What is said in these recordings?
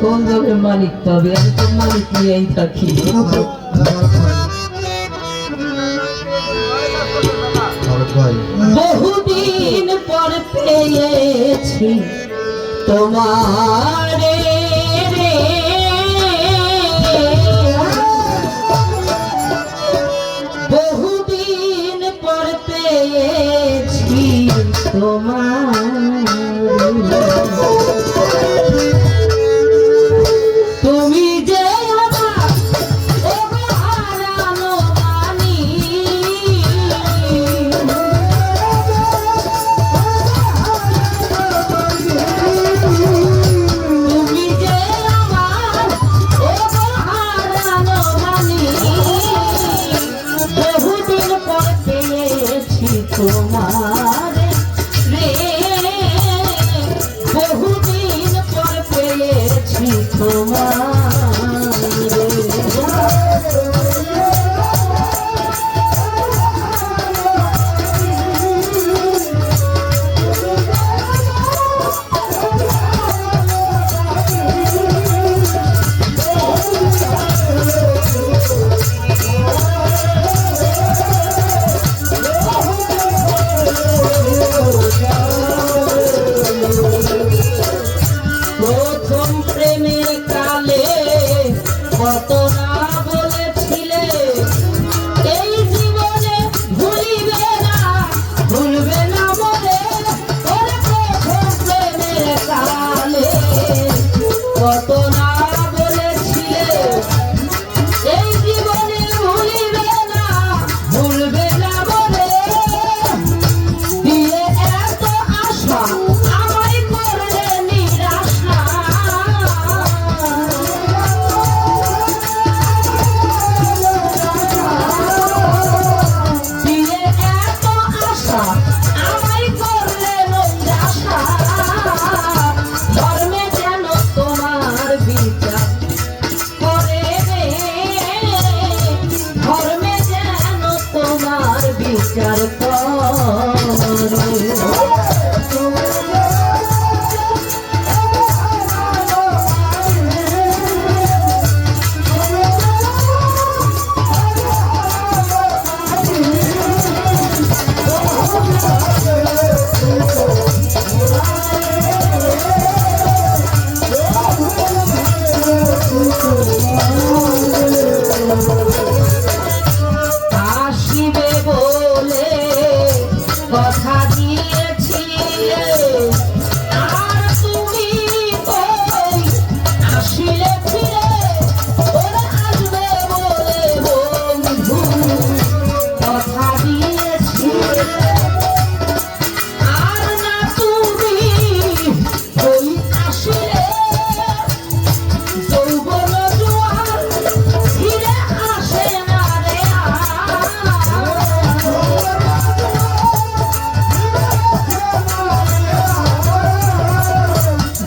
কোন যাবে মালিক পাবে, আমি তো মালিক নিয়েই থাকি। বহুদিন পর পেয়েছি তোমারে রে, বহুদিন পর পেয়েছি তোমারে। তুমি যে আমার হারানো মানি, তুমি যে আমার হারানো মানি, বহুদিন পর পেয়েছি তোমারে রে, বহুদিন পর পেয়েছি তোমারে। প্রথম প্রেমের কালে কত না বলেছিলে, এই জীবনে ভুলিবে না, ভুলবে না মনে। ওরে প্রথম প্রেমের কালে কত না বলেছিলে, এই জীবনে ভুলিবে না, ভুলবে না মনে। দিয়ে এত আশা আমায় করলে নিরাশা, দিয়ে এত আশা আমায় করলে নিরাশা। ধর্মে যেন তোমার বিচার করে রে, ধর্মে যেন তোমার বিচার করে। আসিবে বলে কথা দিয়েছিলে, আর তুমি কই আসিলে ফিরে। ওরা আসবে বলে বন্ধু কথা দিয়েছিলে, আর না তুমি কই আসিলে। যৌবন জোয়ার ফিরে আসে না রে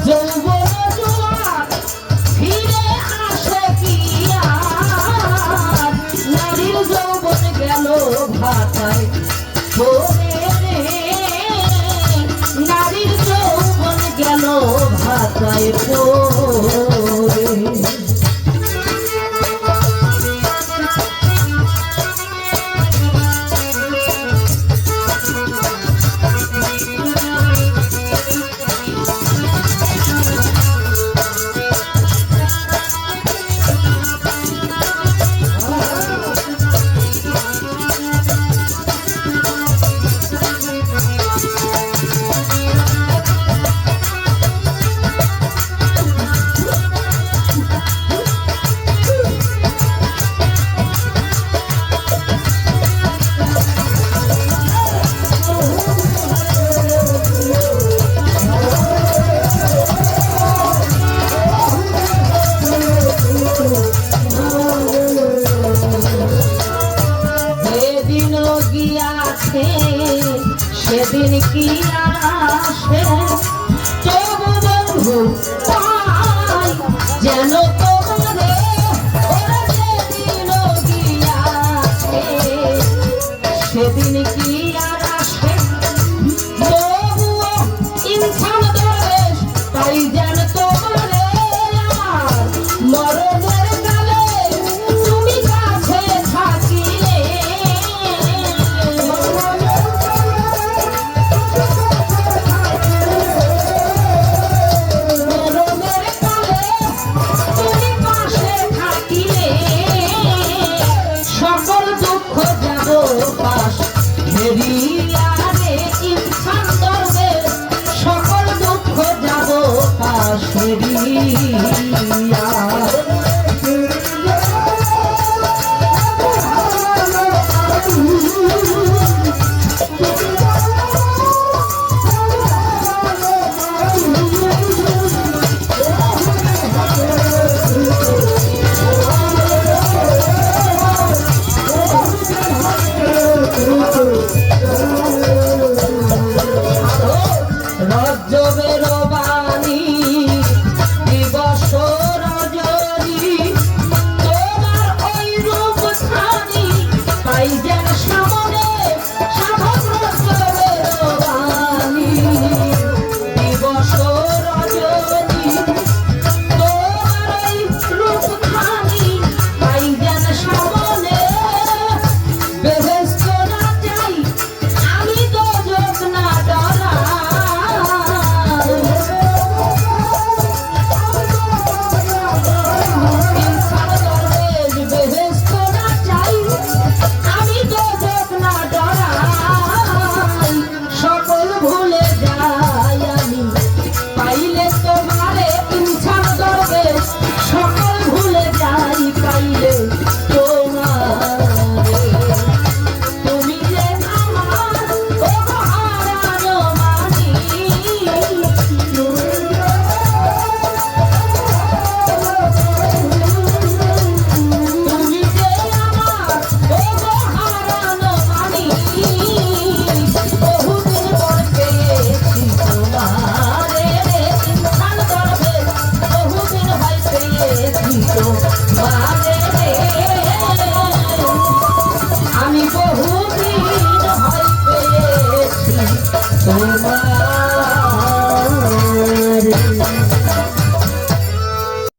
যৌবন জোয়ার ফিরে আসে কি আর। নারীর যৌবন গেল ভাতায় পড়ে রে, নারীর যৌবন গেল ভাতায় পড়ে। সেদিন কি আর আসে।